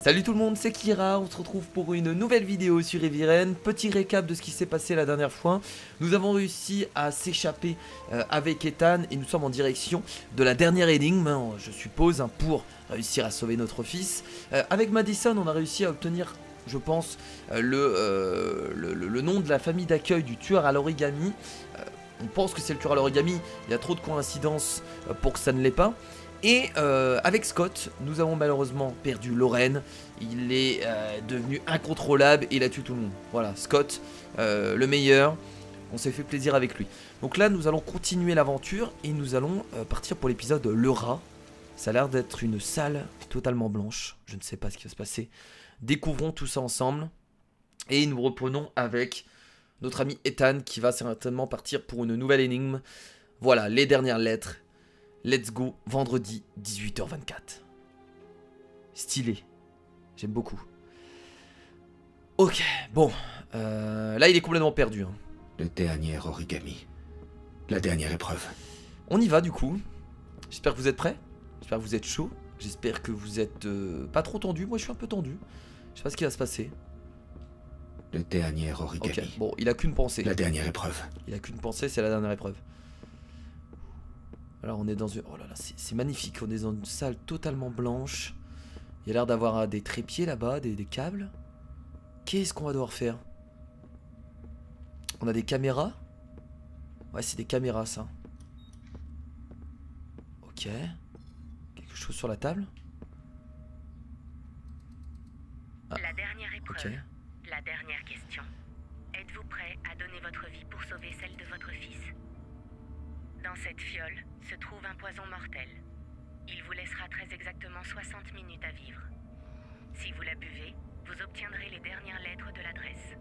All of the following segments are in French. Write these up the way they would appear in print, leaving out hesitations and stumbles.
Salut tout le monde, c'est Kira, on se retrouve pour une nouvelle vidéo sur Eviren. Petit récap de ce qui s'est passé la dernière fois. Nous avons réussi à s'échapper avec Ethan et nous sommes en direction de la dernière énigme, hein, je suppose, hein, pour réussir à sauver notre fils. Avec Madison, on a réussi à obtenir, je pense, le nom de la famille d'accueil du tueur à l'origami. On pense que c'est le tueur à l'origami, il y a trop de coïncidences pour que ça ne l'est pas. Et avec Scott, nous avons malheureusement perdu Lorraine. Il est devenu incontrôlable et il a tué tout le monde. Voilà, Scott, le meilleur. On s'est fait plaisir avec lui. Donc là, nous allons continuer l'aventure et nous allons partir pour l'épisode Le Rat. Ça a l'air d'être une salle totalement blanche. Je ne sais pas ce qui va se passer. Découvrons tout ça ensemble. Et nous reprenons avec notre ami Ethan qui va certainement partir pour une nouvelle énigme. Voilà, les dernières lettres. Let's go, vendredi 18h24. Stylé. J'aime beaucoup. Ok, bon. Là, il est complètement perdu. Hein. Le dernier origami. La dernière épreuve. On y va, du coup. J'espère que vous êtes prêts. J'espère que vous êtes chaud. J'espère que vous êtes pas trop tendu. Moi, je suis un peu tendu. Je sais pas ce qui va se passer. Le dernier origami. Ok, bon, il a qu'une pensée. La dernière épreuve. Il a qu'une pensée, c'est la dernière épreuve. Alors on est dans une... Oh là là, c'est magnifique, on est dans une salle totalement blanche. Il y a l'air d'avoir des trépieds là-bas, des câbles. Qu'est-ce qu'on va devoir faire? On a des caméras. Ouais, c'est des caméras ça. Ok. Quelque chose sur la table. Ah. La dernière épreuve, okay. La dernière question. Êtes-vous prêt à donner votre vie pour sauver celle de votre fils? Dans cette fiole se trouve un poison mortel. Il vous laissera très exactement 60 minutes à vivre. Si vous la buvez, vous obtiendrez les dernières lettres de l'adresse.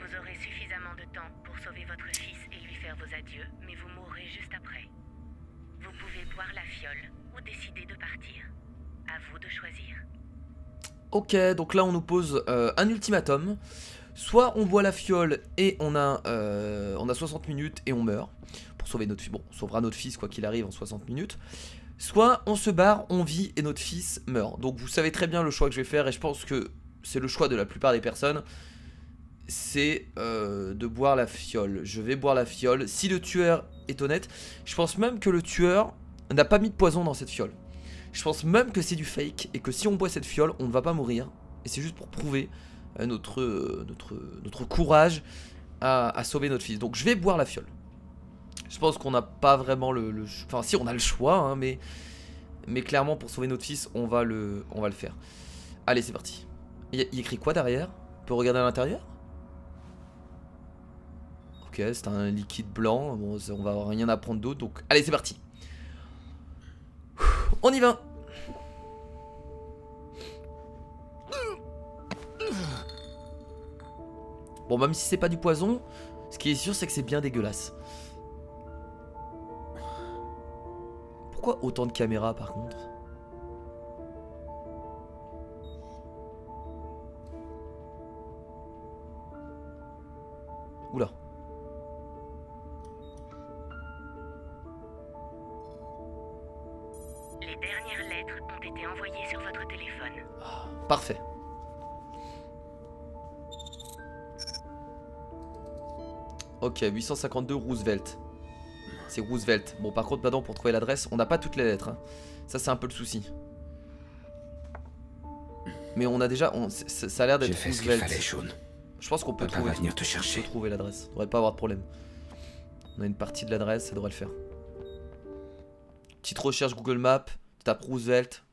Vous aurez suffisamment de temps pour sauver votre fils et lui faire vos adieux, mais vous mourrez juste après. Vous pouvez boire la fiole ou décider de partir. À vous de choisir. Ok, donc là on nous pose un ultimatum. Soit on boit la fiole et on a 60 minutes et on meurt. Pour sauver notre fils. Bon, on sauvera notre fils quoi qu'il arrive en 60 minutes. Soit on se barre, on vit et notre fils meurt. Donc vous savez très bien le choix que je vais faire et je pense que c'est le choix de la plupart des personnes. C'est de boire la fiole. Je vais boire la fiole. Si le tueur est honnête, je pense même que le tueur n'a pas mis de poison dans cette fiole. Je pense même que c'est du fake et que si on boit cette fiole, on ne va pas mourir. Et c'est juste pour prouver notre courage à sauver notre fils. Donc je vais boire la fiole. Je pense qu'on n'a pas vraiment Enfin si, on a le choix, hein, mais clairement pour sauver notre fils, on va le faire. Allez, c'est parti. Il écrit quoi derrière? On peut regarder à l'intérieur? Ok, c'est un liquide blanc. Bon, on va rien apprendre d'autre. Donc, allez, c'est parti. On y va. Bon, même si c'est pas du poison, ce qui est sûr, c'est que c'est bien dégueulasse. Pourquoi autant de caméras par contre? Oula. Les dernières lettres ont été envoyées sur votre téléphone. Ah, parfait. Ok, 852 Roosevelt. C'est Roosevelt. Bon, par contre, maintenant, pour trouver l'adresse, on n'a pas toutes les lettres. Hein. Ça, c'est un peu le souci. Mais on a déjà... ça a l'air d'être Roosevelt. Roosevelt. Fallait, Sean. Je pense qu'on peut Papa va venir te chercher. On peut trouver l'adresse. Ça devrait pas avoir de problème. On a une partie de l'adresse, ça devrait le faire. Petite recherche Google Maps, tu tapes Roosevelt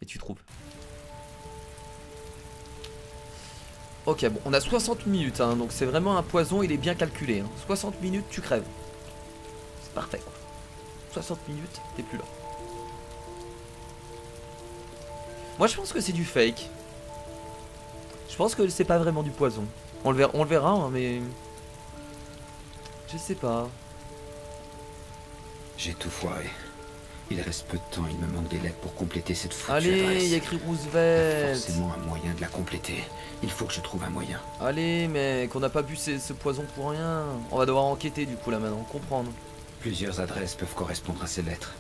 et tu trouves. Ok, bon, on a 60 minutes, hein, donc c'est vraiment un poison, il est bien calculé. Hein. 60 minutes, tu crèves. C'est parfait, quoi. 60 minutes, t'es plus là. Moi, je pense que c'est du fake. Je pense que c'est pas vraiment du poison. On le verra, hein, mais... Je sais pas. J'ai tout foiré. Il reste peu de temps, il me manque des lettres pour compléter cette foutue Allez, adresse. il y a écrit Il y a Roosevelt. forcément un moyen de la compléter. Il faut que je trouve un moyen. Allez, mec, on n'a pas bu ce poison pour rien. On va devoir enquêter du coup là maintenant, comprendre. Plusieurs adresses peuvent correspondre à ces lettres.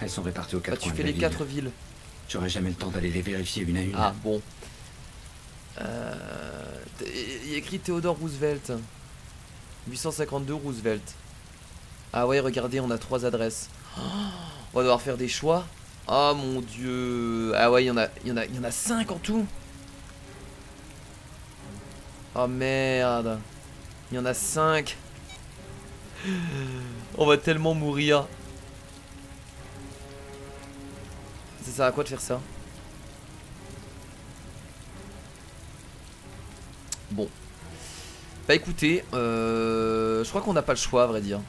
Elles sont réparties aux Bah, quatre tu coins fais de la les ville. 4 villes. J'aurai jamais le temps d'aller les vérifier une à une. Ah bon. Il y a écrit Theodore Roosevelt. 852 Roosevelt. Ah ouais, regardez, on a 3 adresses. Oh, on va devoir faire des choix. Oh mon dieu. Ah ouais, il y en a 5 en tout. Oh merde. Il y en a 5. On va tellement mourir. Ça sert à quoi de faire ça? Bon. Bah écoutez, je crois qu'on n'a pas le choix à vrai dire.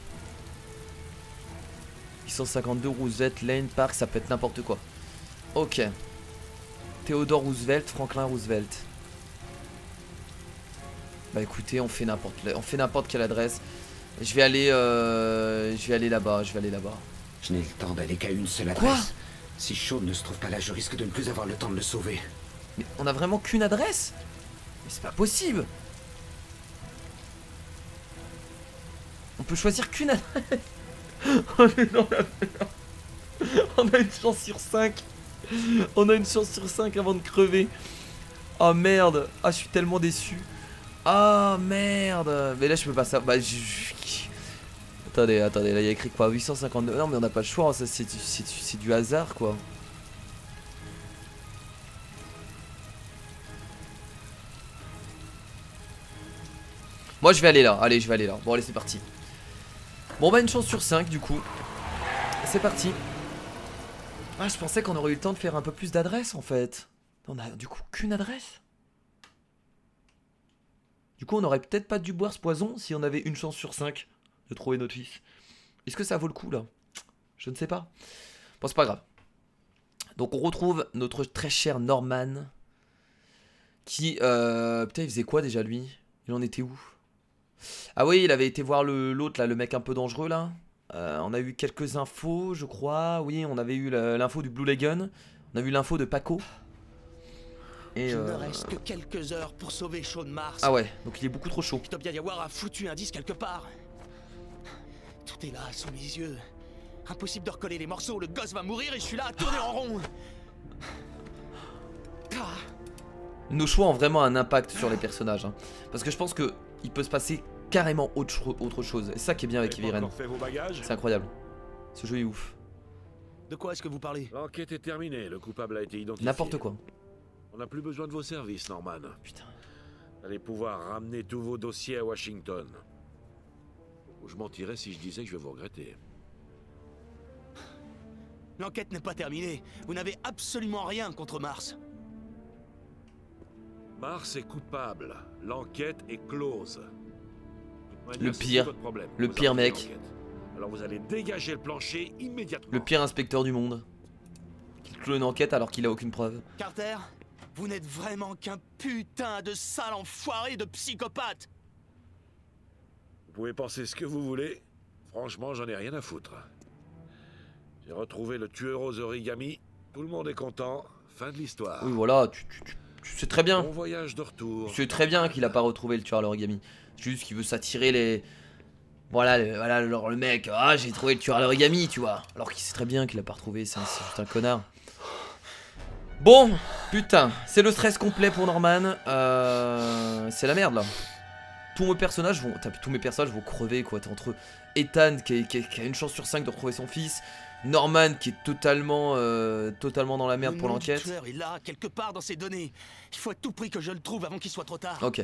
852 Roosevelt Lane Park, ça peut être n'importe quoi. Ok. Theodore Roosevelt, Franklin Roosevelt. Bah écoutez, on fait n'importe quelle adresse. Je vais aller là-bas, Je n'ai le temps d'aller qu'à une seule adresse. Quoi? Si Shaun ne se trouve pas là, je risque de ne plus avoir le temps de le sauver. Mais on a vraiment qu'une adresse? Mais c'est pas possible. On peut choisir qu'une adresse. On est dans la merde. On a une chance sur 5. On a une chance sur 5 avant de crever. Oh merde. Ah je suis tellement déçu. Ah merde. Mais là je peux pas ça. Bah attendez, là il y a écrit quoi? 852. Non mais on n'a pas le choix, ça c'est du hasard quoi. Moi je vais aller là, allez je vais aller là. Bon allez c'est parti. Bon bah une chance sur 5 du coup. C'est parti. Ah je pensais qu'on aurait eu le temps de faire un peu plus d'adresses en fait. On a du coup qu'une adresse. Du coup on aurait peut-être pas dû boire ce poison si on avait une chance sur 5 de trouver notre fils. Est-ce que ça vaut le coup là? Je ne sais pas. Bon c'est pas grave. Donc on retrouve notre très cher Norman. Qui putain il faisait quoi déjà lui? Il en était où? Ah oui, il avait été voir l'autre là, le mec un peu dangereux là. On a eu quelques infos, je crois. Oui, on avait eu l'info du Blue Lagoon. On a eu l'info de Paco. Et Il ne reste que quelques heures pour sauver Shaun Mars. ah ouais, donc il est beaucoup trop chaud. Il doit bien y avoir un foutu indice quelque part. Tout est là, sous mes yeux. Impossible de recoller les morceaux, le gosse va mourir et je suis là à tourner en rond. Nos choix ont vraiment un impact sur les personnages. Hein. Parce que je pense que il peut se passer carrément autre chose. Et c'est ça qui est bien avec Eviren. C'est incroyable. Ce jeu est ouf. De quoi est-ce que vous parlez? L'enquête est terminée, le coupable a été identifié. N'importe quoi. On n'a plus besoin de vos services, Norman. Putain. Vous allez pouvoir ramener tous vos dossiers à Washington. Je mentirais si je disais que je vais vous regretter. L'enquête n'est pas terminée. Vous n'avez absolument rien contre Mars. Mars est coupable. L'enquête est close. Le pire. Le pire mec. Alors vous allez dégager le plancher immédiatement. Le pire inspecteur du monde. Qui clôt une enquête alors qu'il a aucune preuve. Carter, vous n'êtes vraiment qu'un putain de sale enfoiré de psychopathe. Vous pouvez penser ce que vous voulez. Franchement, j'en ai rien à foutre. J'ai retrouvé le tueur aux origamis. Tout le monde est content. Fin de l'histoire. Oui voilà, tu sais très bien. Bon voyage de retour. Tu sais très bien qu'il a pas retrouvé le tueur à l'origami. C'est juste qu'il veut s'attirer les... Voilà, le mec, ah j'ai trouvé le tueur à l'origami, tu vois. Alors qu'il sait très bien qu'il a pas retrouvé, c'est juste un connard. Bon, putain, c'est le stress complet pour Norman. C'est la merde là. Tous mes personnages vont crever quoi. T'es entre Ethan qui a une chance sur 5 de retrouver son fils. Norman qui est totalement dans la merde pour l'enquête. Le tueur est là, quelque part dans ses données. Il faut à tout prix que je le trouve avant qu'il soit trop tard. Ok.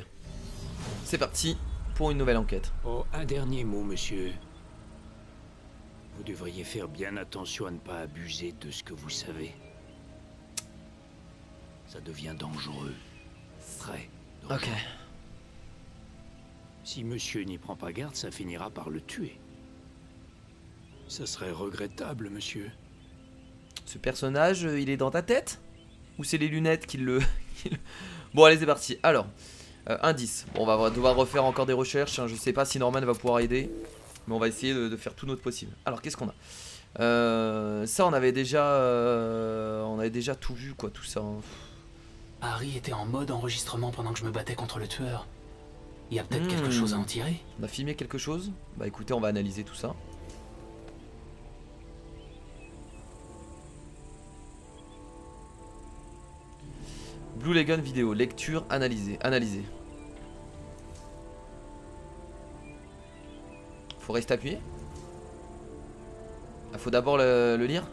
C'est parti pour une nouvelle enquête. Oh, un dernier mot, monsieur. Vous devriez faire bien attention à ne pas abuser de ce que vous savez. Ça devient dangereux. Très dangereux. Ok. Si monsieur n'y prend pas garde, ça finira par le tuer. Ça serait regrettable, monsieur. Ce personnage, il est dans ta tête? Ou c'est les lunettes qui le... Bon allez c'est parti. Alors, indice. Bon, on va devoir refaire encore des recherches. Hein. Je sais pas si Norman va pouvoir aider. Mais on va essayer de faire tout notre possible. Alors qu'est-ce qu'on a? Ça on avait déjà tout vu quoi, tout ça. Hein. Harry était en mode enregistrement pendant que je me battais contre le tueur. Il y a peut-être quelque chose à en tirer. On a filmé quelque chose? Bah écoutez, on va analyser tout ça. Blue Lagoon vidéo, lecture, analyser, analyser. Faut rester appuyé. Ah, faut d'abord le lire.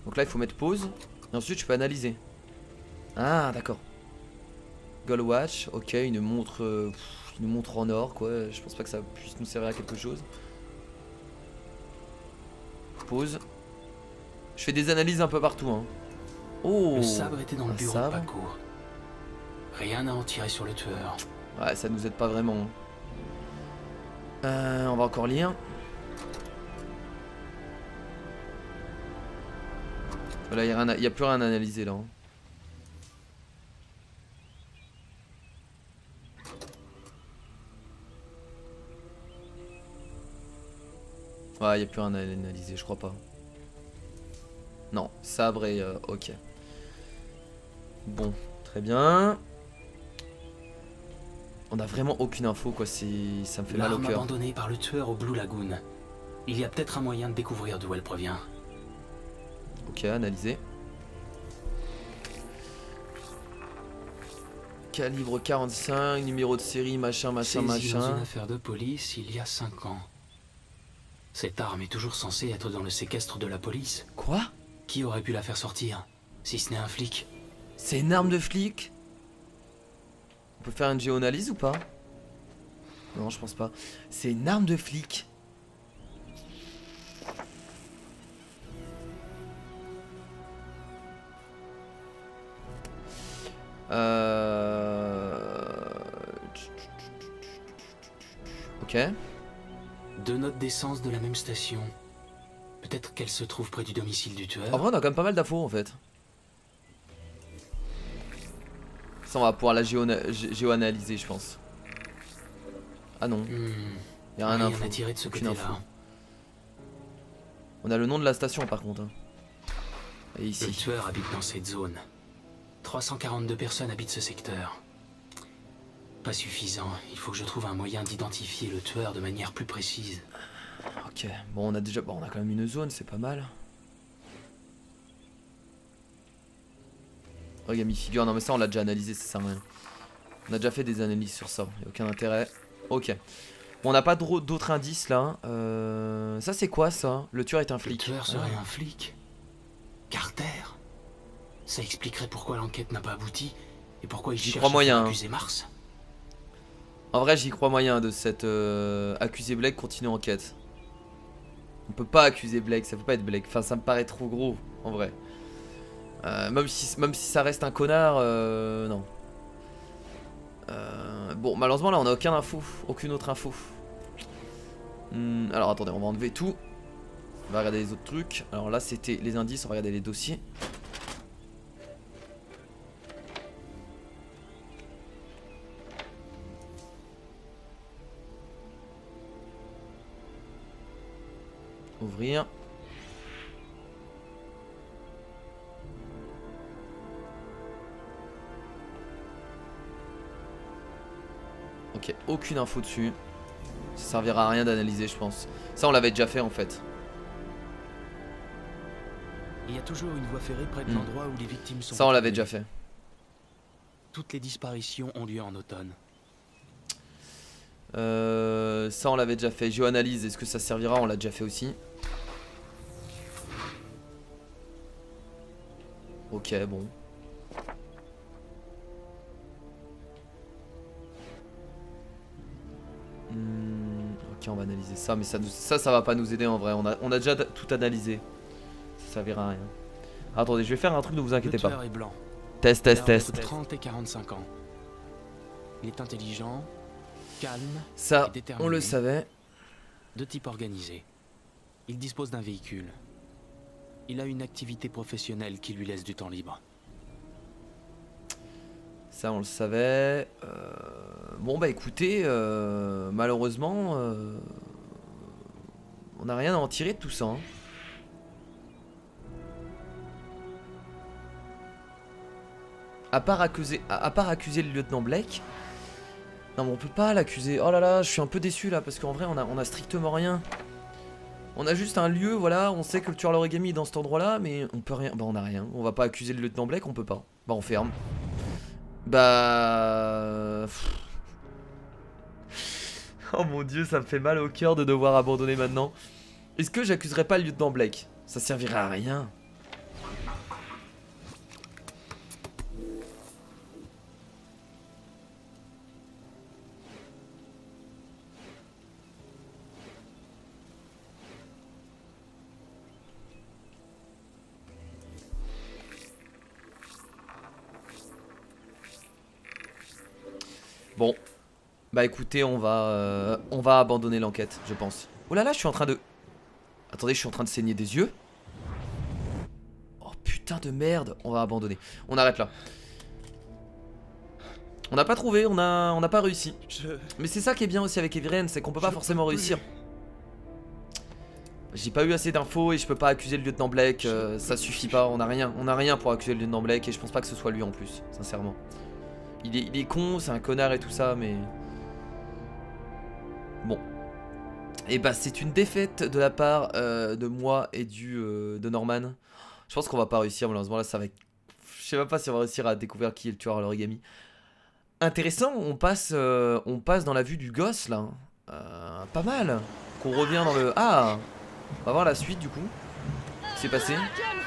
Donc là il faut mettre pause. Et ensuite je peux analyser. Ah d'accord. Gold Watch, ok, une montre en or quoi. Je pense pas que ça puisse nous servir à quelque chose. Pause. Je fais des analyses un peu partout hein. Oh, le sabre était dans le bureau de Paco. Rien à en tirer sur le tueur. Ouais, ça nous aide pas vraiment. On va encore lire. Là, il n'y a plus rien à analyser là. Ouais, il n'y a plus rien à analyser, je crois pas. Non, sabre et ok. Bon, très bien. On a vraiment aucune info quoi, ça me fait mal au L'arme cœur. abandonnée par le tueur au Blue Lagoon. Il y a peut-être un moyen de découvrir d'où elle provient. Ok, analyser. Calibre 45, numéro de série, machin, machin, Saisie dans machin. une affaire de police il y a 5 ans. Cette arme est toujours censée être dans le séquestre de la police. Quoi? Qui aurait pu la faire sortir, si ce n'est un flic? C'est une arme de flic? On peut faire une géoanalyse ou pas? Non, je pense pas. C'est une arme de flic. Ok. 2 notes d'essence de la même station. Peut-être qu'elle se trouve près du domicile du tueur. En vrai, on a quand même pas mal d'infos en fait. Ça, on va pouvoir la géoanalyser, je pense. Ah non. Y a rien à tirer de ce aucune info. côté-là. On a le nom de la station par contre. Hein. Et Le ici. tueur habite dans cette zone. 342 personnes habitent ce secteur. Pas suffisant. Il faut que je trouve un moyen d'identifier le tueur de manière plus précise. Ok. Bon, on a déjà. Bon, on a quand même une zone, c'est pas mal. Origami figure. Non, mais ça, on l'a déjà analysé, ça sert à rien. On a déjà fait des analyses sur ça. Y a aucun intérêt. Ok. Bon, on n'a pas d'autres indices là. Ça, c'est quoi ça? Le tueur est un flic. Le tueur serait un flic? Carter? Ça expliquerait pourquoi l'enquête n'a pas abouti et pourquoi il cherche crois moyen, à accuser Mars. En vrai, j'y crois moyen de cette accuser Blake, continuer enquête. On peut pas accuser Blake, ça peut pas être Blake. Enfin, ça me paraît trop gros, en vrai. Même si ça reste un connard, non. Bon, malheureusement, là, on a aucune info, aucune autre info. Alors, attendez, on va enlever tout. On va regarder les autres trucs. Alors là, c'était les indices, on va regarder les dossiers. Ouvrir. Ok, aucune info dessus. Ça servira à rien d'analyser, je pense. Ça, on l'avait déjà fait en fait. Il y a toujours une voie ferrée près de l'endroit où les victimes sont. Ça, on l'avait déjà fait. Toutes les disparitions ont lieu en automne. Ça, on l'avait déjà fait. Géoanalyse, est-ce que ça servira? On l'a déjà fait aussi. Ok, bon. Ok, on va analyser ça, mais ça va pas nous aider en vrai. On a déjà tout analysé. Ça servira à rien. Attendez, je vais faire un truc, ne vous inquiétez pas. Le tueur est blanc. Test, Il test, a test. entre 30 et 45 ans. Il est intelligent, calme, Ça, et déterminé. on le savait. De type organisé. Il dispose d'un véhicule. Il a une activité professionnelle qui lui laisse du temps libre. Ça, on le savait. Bon, bah écoutez, malheureusement, on n'a rien à en tirer de tout ça. Hein. À part accuser le lieutenant Blake. Non, mais on peut pas l'accuser. Oh là là, je suis un peu déçu là, parce qu'en vrai, on a strictement rien. On a juste un lieu, voilà, on sait que le tueur à l'origami est dans cet endroit-là, mais on peut rien. Bah on a rien, on va pas accuser le lieutenant Blake, on peut pas. Bah on ferme. Bah... Oh mon dieu, ça me fait mal au cœur de devoir abandonner maintenant. Est-ce que j'accuserais pas le lieutenant Blake? Ça servirait à rien. Bon, bah écoutez, on va abandonner l'enquête, je pense. Oh là là, je suis en train de... Attendez, je suis en train de saigner des yeux. Oh putain de merde, on va abandonner. On arrête là. On n'a pas trouvé, on n'a pas réussi. Mais c'est ça qui est bien aussi avec Heavy Rain, c'est qu'on peut pas forcément réussir. J'ai pas eu assez d'infos et je peux pas accuser le lieutenant Blake, ça suffit pas, on a rien pour accuser le lieutenant Blake et je pense pas que ce soit lui en plus, sincèrement. Il est con, c'est un connard et tout ça, mais... Bon. Et bah c'est une défaite de la part de moi et de Norman. Je pense qu'on va pas réussir, malheureusement là ça va être... Je sais même pas si on va réussir à découvrir qui est le tueur à l'origami. Intéressant, on passe dans la vue du gosse là. Pas mal. Qu'on revient dans le... Ah, on va voir la suite du coup. Qu'est-ce qui s'est passé? John,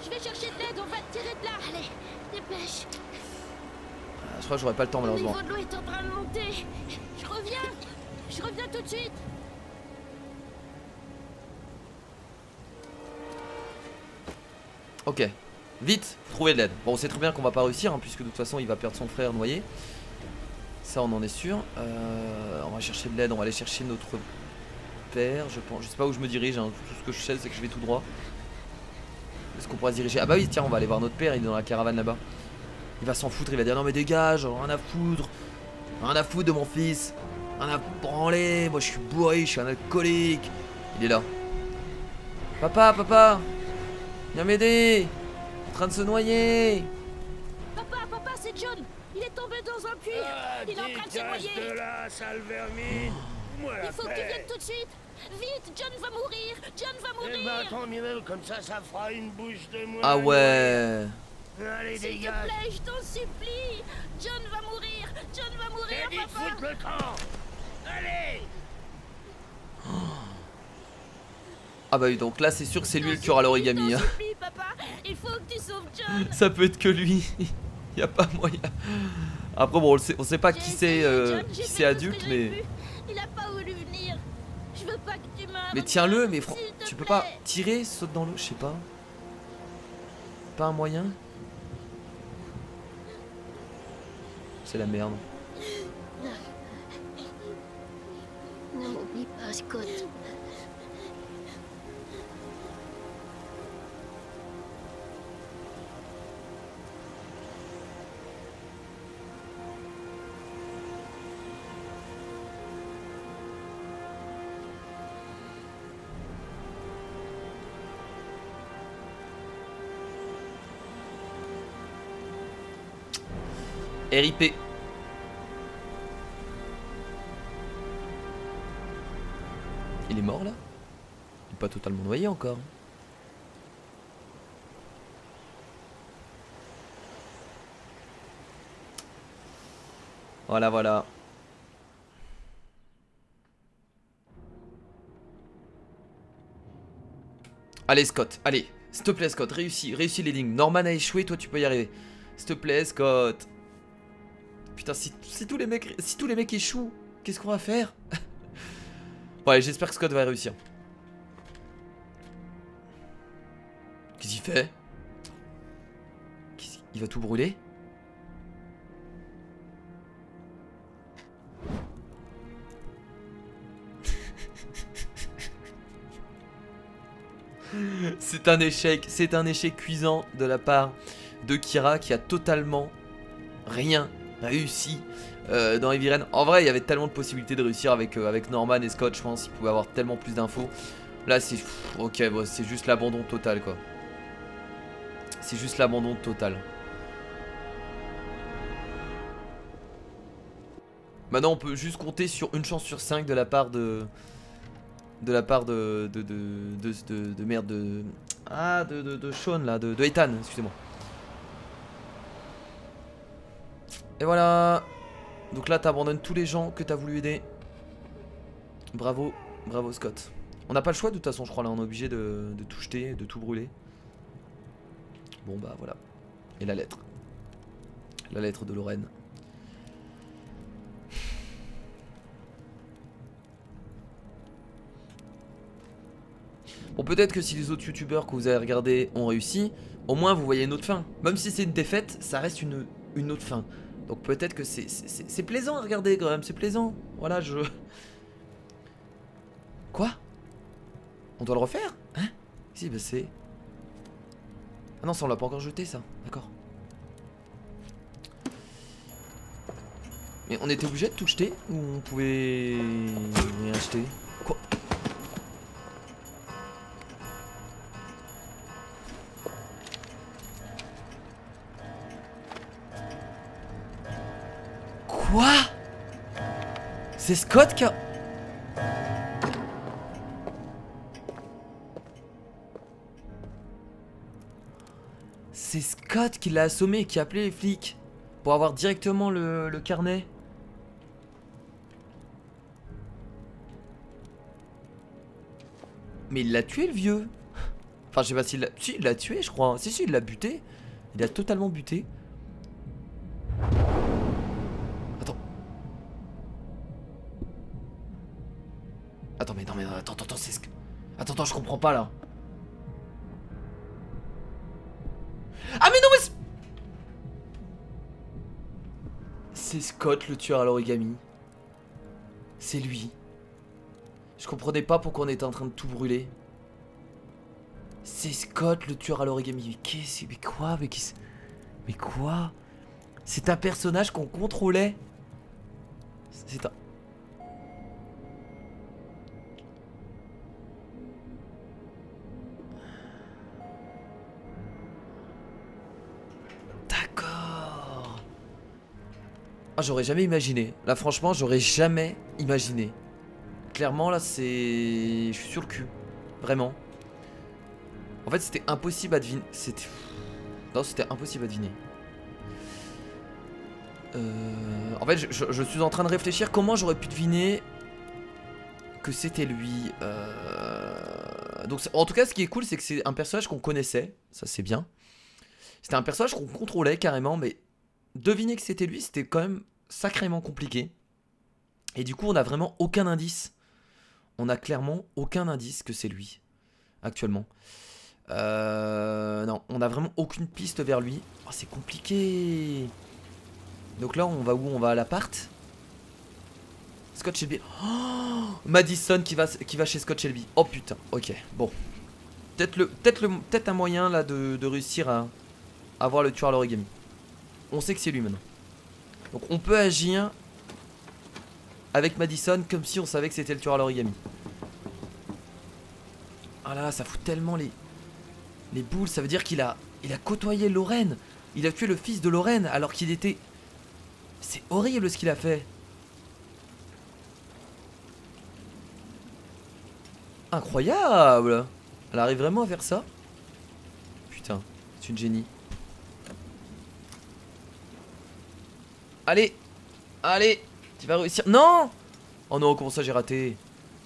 je vais chercher de l'aide, on va te tirer de là. Allez, dépêche. Je crois que j'aurai pas le temps malheureusement. Le niveau de l'eau est en train de monter. Je reviens tout de suite. Ok, vite, trouver de l'aide. Bon, on sait très bien qu'on va pas réussir, hein, puisque de toute façon il va perdre son frère noyé. Ça on en est sûr. On va chercher de l'aide, on va aller chercher notre père, je pense. Je sais pas où je me dirige, hein. Tout ce que je sais c'est que je vais tout droit. Est-ce qu'on pourra se diriger? Ah bah oui, tiens, on va aller voir notre père, il est dans la caravane là-bas. Il va s'en foutre, il va dire non mais dégage, rien à foutre. Rien à foutre de mon fils. Rien à branler, moi je suis bourré, je suis un alcoolique. Il est là. Papa, viens m'aider. En train de se noyer. Papa, c'est John. Il est tombé dans un puits. Il est en train de se noyer. De là, sale vermine. Il faut que tu viennes tout de suite. Vite, John va mourir. John va mourir. Eh ben tant mieux, comme ça fera une bouche de moins. Ah ouais. Allez, s'il te dégage. plaît, je t'en supplie. John va mourir. John va mourir, Vite, papa. foutre le camp. Allez. Ah bah oui, donc là c'est sûr que c'est lui le tueur à l'origami. Je t'en supplie, papa. Il faut que tu sauves John. Ça peut être que lui. Y a pas moyen. Après bon, on sait pas qui c'est adulte, mais... Il a pas voulu venir. Je veux pas que tu meures. Mais tiens-le, mais S'il te tu peux plaît. pas tirer, saute dans l'eau, je sais pas. Pas un moyen? C'est la merde. Ne m'oublie pas, Scott. RIP. Il est mort là? Il est pas totalement noyé encore. Voilà. Allez Scott, allez. S'il te plaît Scott, réussis l'énigme. Norman a échoué, toi tu peux y arriver. S'il te plaît Scott. Putain, si tous les mecs échouent, qu'est-ce qu'on va faire? Bon allez, j'espère que Scott va réussir. Qu'est-ce qu'il fait? Il va tout brûler? C'est un échec cuisant de la part de Kira qui a totalement rien réussi dans Heavy Rain. En vrai, il y avait tellement de possibilités de réussir avec Norman et Scott, je pense. Ils pouvaient avoir tellement plus d'infos. Là, c'est... Ok, bon, c'est juste l'abandon total, quoi. C'est juste l'abandon total. Maintenant, on peut juste compter sur une chance sur 5 de la part de de la part de merde de Sean là, de Ethan, excusez-moi. Et voilà. Donc là t'abandonnes tous les gens que t'as voulu aider. Bravo, bravo Scott. On n'a pas le choix de toute façon je crois là, on est obligé de tout jeter, de tout brûler. Bon bah voilà. Et la lettre. La lettre de Lorraine. Bon, peut-être que si les autres youtubeurs que vous avez regardés ont réussi, au moins vous voyez une autre fin. Même si c'est une défaite, ça reste une autre fin. Donc peut-être que c'est plaisant à regarder quand même, c'est plaisant. Voilà, Quoi? On doit le refaire? Hein? Si, bah c'est... Ah non, ça on l'a pas encore jeté ça, d'accord. Mais on était obligé de tout jeter? Ou on pouvait rien jeter? Quoi? Quoi? C'est Scott qui a... C'est Scott qui l'a assommé et qui a appelé les flics pour avoir directement le carnet. Mais il l'a tué le vieux. Enfin je sais pas s'il l'a... Si il l'a tué je crois. Si il l'a buté. Il a totalement buté. Attends. Attends mais non mais attends c'est ce que... Attends je comprends pas là. Ah mais non mais... C'est Scott le tueur à l'origami. C'est lui. Je comprenais pas pourquoi on était en train de tout brûler. C'est Scott le tueur à l'origami. Mais qu'est-ce... Mais quoi? Mais quoi? C'est un personnage qu'on contrôlait. C'est un... D'accord. Ah j'aurais jamais imaginé. Là franchement j'aurais jamais imaginé. Clairement là c'est... Je suis sur le cul. Vraiment. En fait c'était impossible à deviner. C'était... Non c'était impossible à deviner. En fait je suis en train de réfléchir comment j'aurais pu deviner que c'était lui. Donc en tout cas ce qui est cool c'est que c'est un personnage qu'on connaissait. Ça c'est bien. C'était un personnage qu'on contrôlait carrément. Mais deviner que c'était lui c'était quand même sacrément compliqué. Et du coup on a vraiment aucun indice. On a clairement aucun indice que c'est lui actuellement. Non on a vraiment aucune piste vers lui. Oh, c'est compliqué. Donc là on va où? On va à l'appart. Scott Shelby. Oh, Madison qui va chez Scott Shelby. Oh putain. Ok bon. Peut-être un moyen là de réussir à avoir le tueur à l'origami. On sait que c'est lui maintenant. Donc on peut agir avec Madison comme si on savait que c'était le tueur à l'origami. Ah là ça fout tellement les boules. Ça veut dire qu'il a côtoyé Lorraine. Il a tué le fils de Lorraine alors qu'il était... C'est horrible ce qu'il a fait. Incroyable. Elle arrive vraiment à faire ça? Putain, c'est une génie. Allez. Allez. Tu vas réussir. Non. Oh non, comment ça j'ai raté?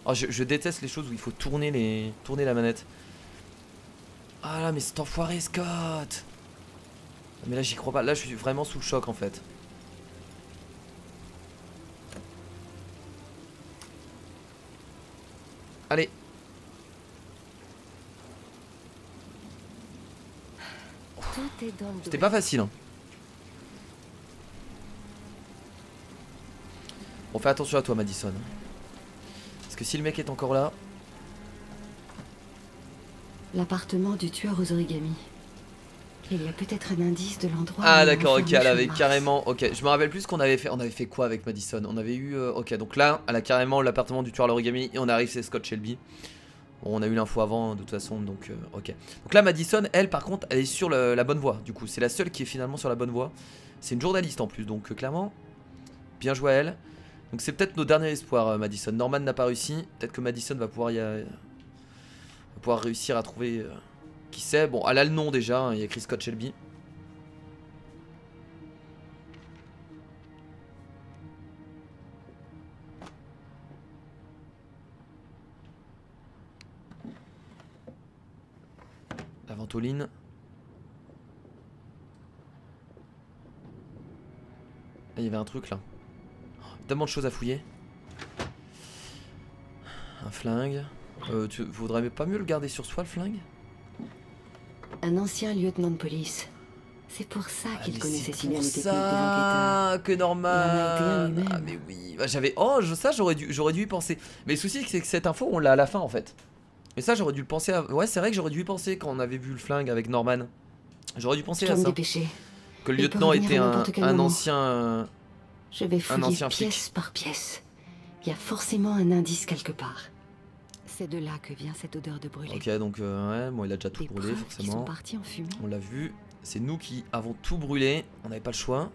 Oh, je déteste les choses où il faut tourner la manette. Ah là mais c'est enfoiré Scott. Mais là j'y crois pas. Là je suis vraiment sous le choc en fait. Allez. C'était pas facile hein. Bon fais attention à toi Madison. Parce que si le mec est encore là... L'appartement du tueur aux origami. Il y a peut-être un indice de l'endroit. Ah d'accord, ok, elle avait carrément... Ok, je me rappelle plus ce qu'on avait fait. On avait fait quoi avec Madison? On avait eu... ok, donc là, elle a carrément l'appartement du tueur à l'origami. Et on arrive chez Scott Shelby. Bon, on a eu l'info avant de toute façon, donc ok. Donc là, Madison, elle par contre, elle est sur la bonne voie. Du coup, c'est la seule qui est finalement sur la bonne voie. C'est une journaliste en plus, donc clairement, bien joué à elle. Donc c'est peut-être nos derniers espoirs, Madison. Norman n'a pas réussi. Peut-être que Madison va pouvoir réussir à trouver qui c'est. Bon, elle a le nom déjà, hein, il y a écrit Scott Shelby. La ventoline. Ah, il y avait un truc là. Tellement de choses à fouiller. Un flingue. Tu voudrais pas mieux le garder sur soi, le flingue? Un ancien lieutenant de police. C'est pour ça qu'il connaissait si bien les techniques des enquêteurs. Que normal. Il en a été un Ah mais oui. Bah, j'avais. Oh, ça j'aurais dû y penser. Mais le souci c'est que cette info on l'a à la fin en fait. Et ça j'aurais dû le penser. Ouais, c'est vrai que j'aurais dû y penser quand on avait vu le flingue avec Norman. J'aurais dû penser à ça. Que le lieutenant était un ancien. Je vais fouiller pièce par pièce. Il y a forcément un indice quelque part. C'est de là que vient cette odeur de brûlé. Ok, donc ouais, bon, il a déjà tout brûlé forcément. Sont partis en fumée. On l'a vu. C'est nous qui avons tout brûlé. On n'avait pas le choix.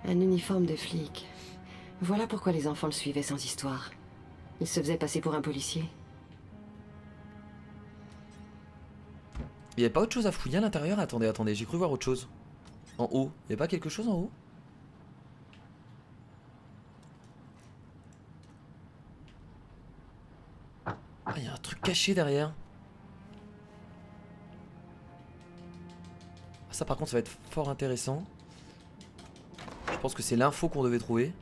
Un uniforme de flic. Voilà pourquoi les enfants le suivaient sans histoire. Il se faisait passer pour un policier. Il n'y avait pas autre chose à fouiller à l'intérieur? Attendez, j'ai cru voir autre chose. En haut, il n'y avait pas quelque chose en haut? Ah, il y a un truc caché derrière. Ça par contre ça va être fort intéressant. Je pense que c'est l'info qu'on devait trouver.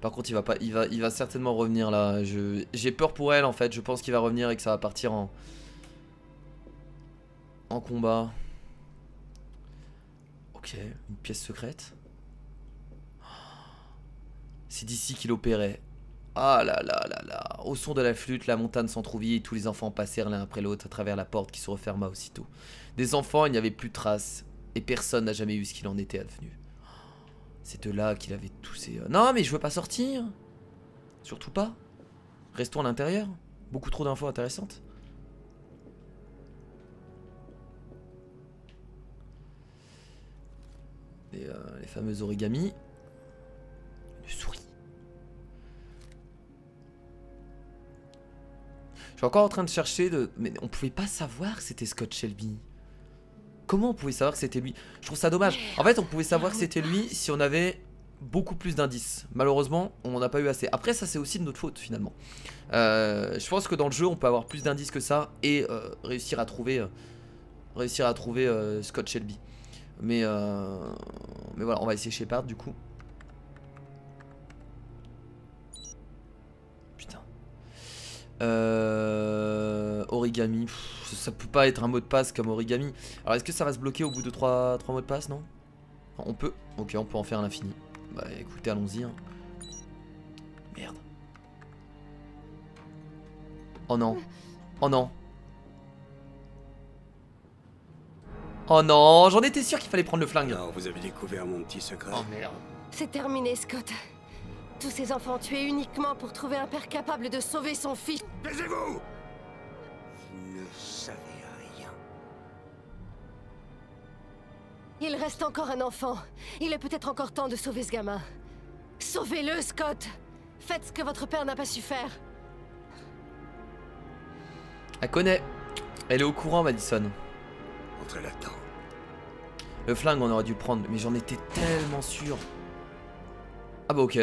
Par contre il va certainement revenir là. J'ai peur pour elle en fait. Je pense qu'il va revenir et que ça va partir en combat. Ok, une pièce secrète. C'est d'ici qu'il opérait. Ah là là là là. Au son de la flûte, la montagne s'entrouvit et tous les enfants passèrent l'un après l'autre à travers la porte qui se referma aussitôt. Des enfants, il n'y avait plus de traces et personne n'a jamais eu ce qu'il en était advenu. C'est de là qu'il avait tous ces... Non mais je veux pas sortir. Surtout pas. Restons à l'intérieur. Beaucoup trop d'infos intéressantes. Les fameux origamis. Une souris. Je suis encore en train de chercher de... Mais on pouvait pas savoir que c'était Scott Shelby. Comment on pouvait savoir que c'était lui? Je trouve ça dommage. En fait, on pouvait savoir que c'était lui si on avait beaucoup plus d'indices. Malheureusement, on n'en a pas eu assez. Après, ça c'est aussi de notre faute finalement. Je pense que dans le jeu, on peut avoir plus d'indices que ça et réussir à trouver Scott Shelby. Mais voilà, on va essayer Shepard du coup. Putain. Origami. Ça peut pas être un mot de passe comme origami. Alors est-ce que ça va se bloquer au bout de 3 mots de passe, non? On peut. Ok, on peut en faire à l'infini. Bah écoutez, allons-y. Hein. Merde. Oh non. Oh non. Oh non, j'en étais sûr qu'il fallait prendre le flingue. Alors, vous avez découvert mon petit secret. Oh merde. C'est terminé, Scott. Tous ces enfants tués uniquement pour trouver un père capable de sauver son fils. Taisez-vous! Vous ne savez rien. Il reste encore un enfant. Il est peut-être encore temps de sauver ce gamin. Sauvez-le, Scott. Faites ce que votre père n'a pas su faire. Elle connaît. Elle est au courant, Madison. Entrez là-dedans. Le flingue, on aurait dû le prendre, mais j'en étais tellement sûr. Ah bah ok.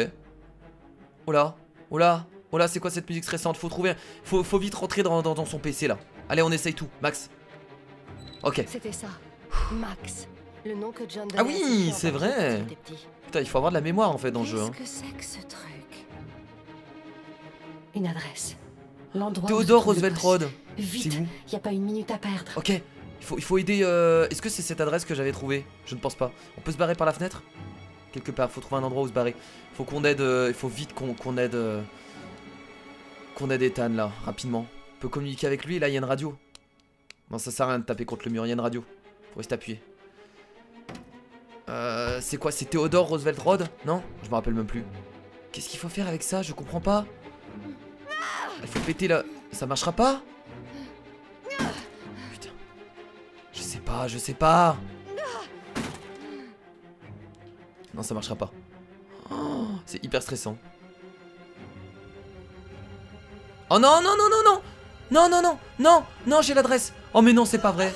Oh là, oh là, oh là, c'est quoi cette musique stressante? Faut trouver, faut vite rentrer dans son PC là. Allez, on essaye tout, Max. Ok. C'était ça, Max. Le nom que John Ah oui, c'est vrai. Putain, il faut avoir de la mémoire en fait dans le jeu. Qu'est-ce que c'est que ce truc? Une adresse. L'endroit. Theodore Roosevelt Road. Vite, il n'y a pas une minute à perdre. Ok. Il faut aider. Est-ce que c'est cette adresse que j'avais trouvée? Je ne pense pas. On peut se barrer par la fenêtre? Quelque part, faut trouver un endroit où se barrer. Faut qu'on aide. Il faut vite qu'on aide. Qu'on aide Ethan là, rapidement. On peut communiquer avec lui, là il y a une radio. Non, ça sert à rien de taper contre le mur, il y a une radio. Faut rester appuyé. C'est quoi? C'est Theodore Roosevelt Road? Non? Je me rappelle même plus. Qu'est-ce qu'il faut faire avec ça? Je comprends pas. Il faut péter là. Ça marchera pas? Putain. Je sais pas. Ah, je sais pas. Non, ça marchera pas. Oh, c'est hyper stressant. Oh non, non, non, non, non. Non, non, non, non, non, j'ai l'adresse. Oh mais non, c'est pas vrai.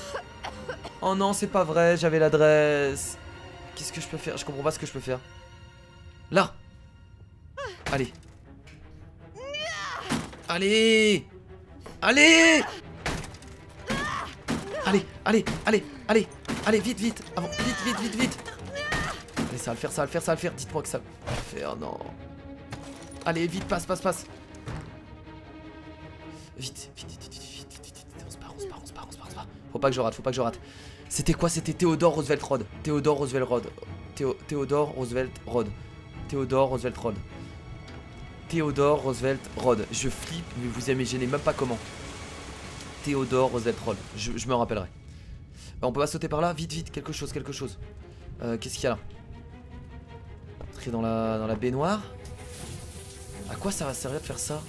Oh non, c'est pas vrai, j'avais l'adresse. Qu'est-ce que je peux faire? Je comprends pas ce que je peux faire. Là. Allez. Allez. Allez. Allez, allez, allez, allez. Allez, vite, vite. Avant, vite, vite, vite, vite. Allez, ça va le faire, ça va le faire, ça va le faire. Dites-moi que ça va le faire, non. Allez, vite, passe, passe, passe. Vite, vite, vite, vite, vite, vite, vite. On se barre, on se barre, on se barre, on se barre, on se barre. Faut pas que je rate, faut pas que je rate. C'était quoi? C'était Theodore Roosevelt Road. Theodore Roosevelt Road. Theodore Roosevelt Road. Theodore Roosevelt Road. Theodore Roosevelt Road. Je flippe, mais vous imaginez même pas comment. Theodore Roosevelt Road. Je me rappellerai. On peut pas sauter par là? Vite, vite, quelque chose, quelque chose. Qu'est-ce qu'il y a là? Entrer dans la baignoire. À quoi ça va servir de faire ça?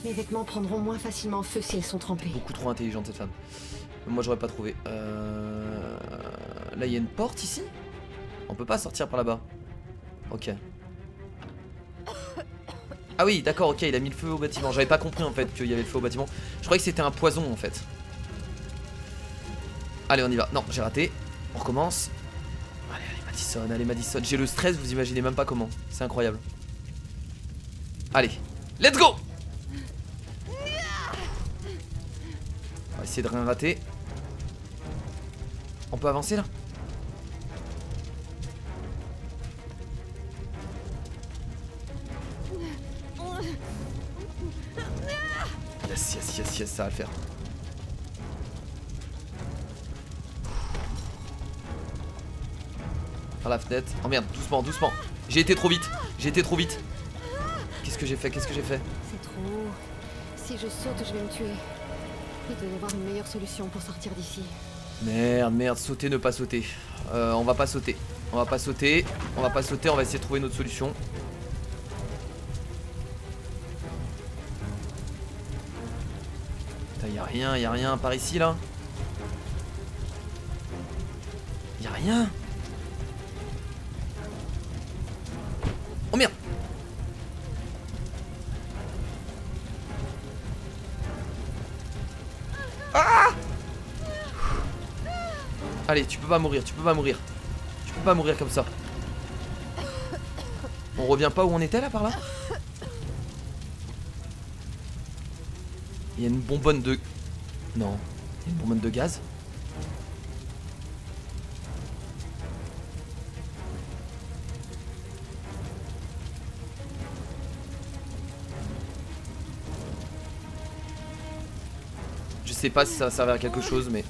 Les vêtements prendront moins facilement feu si elles sont trempées. Beaucoup trop intelligente cette femme. Moi j'aurais pas trouvé. Là il y a une porte ici. On peut pas sortir par là-bas. Ok. Ah oui d'accord, ok, il a mis le feu au bâtiment. J'avais pas compris en fait qu'il y avait le feu au bâtiment. Je croyais que c'était un poison en fait. Allez on y va. Non j'ai raté. On recommence. Allez allez Madison, allez Madison. J'ai le stress, vous imaginez même pas comment. C'est incroyable. Allez, let's go. On va essayer de rien rater. On peut avancer là? Yes, yes, yes, yes, ça va le faire. Par la fenêtre. Oh merde, doucement, doucement. J'ai été trop vite. J'ai été trop vite. Qu'est-ce que j'ai fait? Qu'est-ce que j'ai fait? C'est trop. Si je saute, je vais me tuer. Il doit y avoir une meilleure solution pour sortir d'ici. Merde, merde, sauter, ne pas sauter. On va pas sauter. On va pas sauter. On va pas sauter, on va essayer de trouver une autre solution. Putain, y a rien par ici là. Y a rien. Oh merde. Ah! Allez, tu peux pas mourir, tu peux pas mourir. Tu peux pas mourir comme ça. On revient pas où on était là par là? Il y a une bonbonne de... Non, il y a une bonbonne de gaz. Je sais pas si ça va servir à quelque chose mais...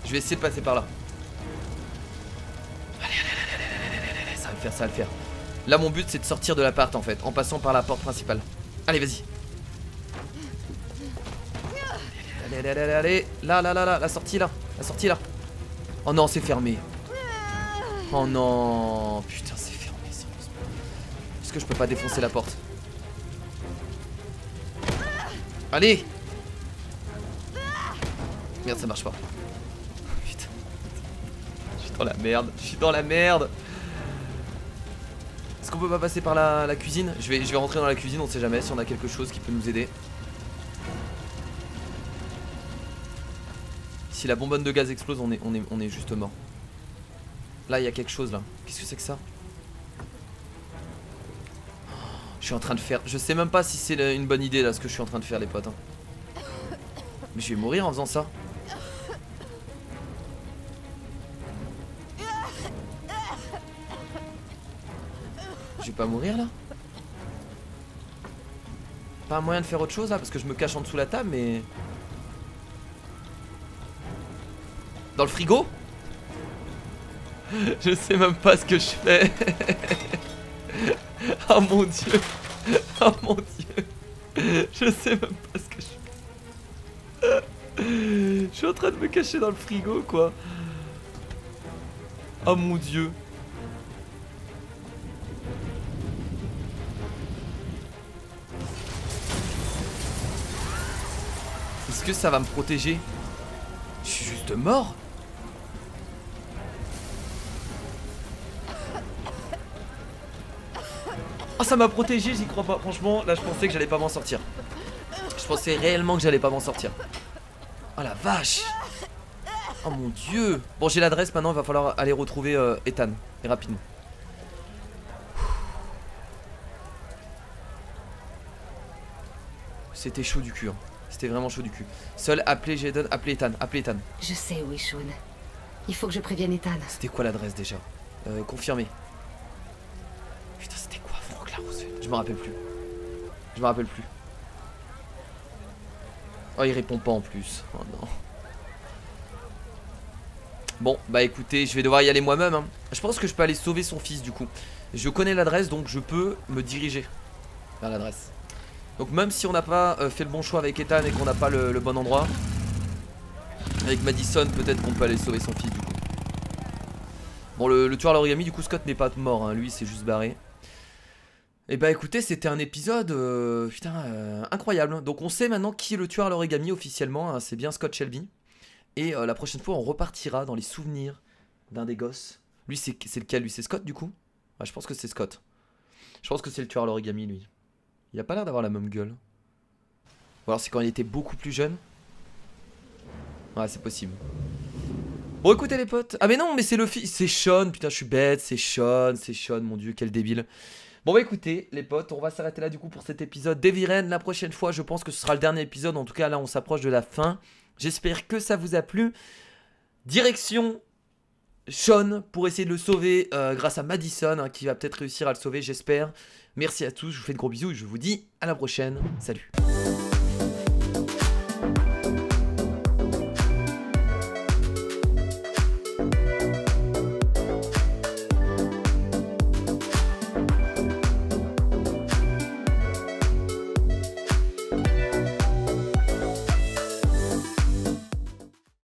Je vais essayer de passer par là. Allez, ça va le faire, ça va le faire. Là mon but c'est de sortir de l'appart en fait, en passant par la porte principale. Allez vas-y. Allez. Là, la sortie là. La sortie là. Oh non, c'est fermé. Oh non. Putain, c'est fermé, sérieusement. Est-ce que je peux pas défoncer la porte? Allez. Merde, ça marche pas. Putain. Je suis dans la merde. Je suis dans la merde. Est-ce qu'on peut pas passer par la cuisine? Je vais rentrer dans la cuisine, on sait jamais si on a quelque chose qui peut nous aider. Si la bonbonne de gaz explose, on est juste mort. Là, il y a quelque chose là. Qu'est-ce que c'est que ça? Je suis en train de faire... Je sais même pas si c'est une bonne idée là ce que je suis en train de faire les potes hein. Mais je vais mourir en faisant ça. Je vais pas mourir là? Pas un moyen de faire autre chose là? Parce que je me cache en dessous de la table mais... Dans le frigo? Je sais même pas ce que je fais. Oh mon dieu. Oh mon dieu. Je sais même pas ce que je fais. Je suis en train de me cacher dans le frigo quoi. Oh mon dieu. Est-ce que ça va me protéger? Je suis juste mort. Oh, ça m'a protégé, j'y crois pas. Franchement, là je pensais que j'allais pas m'en sortir. Je pensais réellement que j'allais pas m'en sortir. Oh la vache. Oh mon dieu. Bon, j'ai l'adresse maintenant, il va falloir aller retrouver Ethan. Et rapidement. C'était chaud du cul. Hein. C'était vraiment chaud du cul. Seul, appelez Jaden, appelez Ethan, appelez Ethan. Je sais où est Sean. Il faut que je prévienne Ethan. C'était quoi l'adresse déjà? Confirmé. Putain, c'était quoi Franklin Roosevelt? Je me rappelle plus. Je me rappelle plus. Oh, il répond pas en plus. Oh non. Bon, bah écoutez, je vais devoir y aller moi-même. Hein. Je pense que je peux aller sauver son fils du coup. Je connais l'adresse, donc je peux me diriger vers l'adresse. Donc même si on n'a pas fait le bon choix avec Ethan et qu'on n'a pas le bon endroit, avec Madison, peut-être qu'on peut aller sauver son fils du coup. Bon, le tueur à l'origami, du coup, Scott n'est pas mort, hein. Lui, il s'est juste barré. Et bah écoutez, c'était un épisode incroyable. Donc on sait maintenant qui est le tueur à l'origami officiellement, hein. C'est bien Scott Shelby. Et la prochaine fois, on repartira dans les souvenirs d'un des gosses. Lui, c'est lequel? Lui, c'est Scott du coup? Ouais, je pense que c'est Scott. Je pense que c'est le tueur à l'origami, lui. Il a pas l'air d'avoir la même gueule. Ou alors c'est quand il était beaucoup plus jeune. Ouais, c'est possible. Bon, écoutez les potes. Ah mais non, mais c'est le fils. C'est Sean, putain, je suis bête. C'est Sean, mon dieu, quel débile. Bon bah écoutez les potes, on va s'arrêter là du coup pour cet épisode d'Heavy Rain. La prochaine fois, je pense que ce sera le dernier épisode. En tout cas, là, on s'approche de la fin. J'espère que ça vous a plu. Direction Sean pour essayer de le sauver grâce à Madison, hein, qui va peut-être réussir à le sauver, j'espère. Merci à tous, je vous fais de gros bisous et je vous dis à la prochaine. Salut.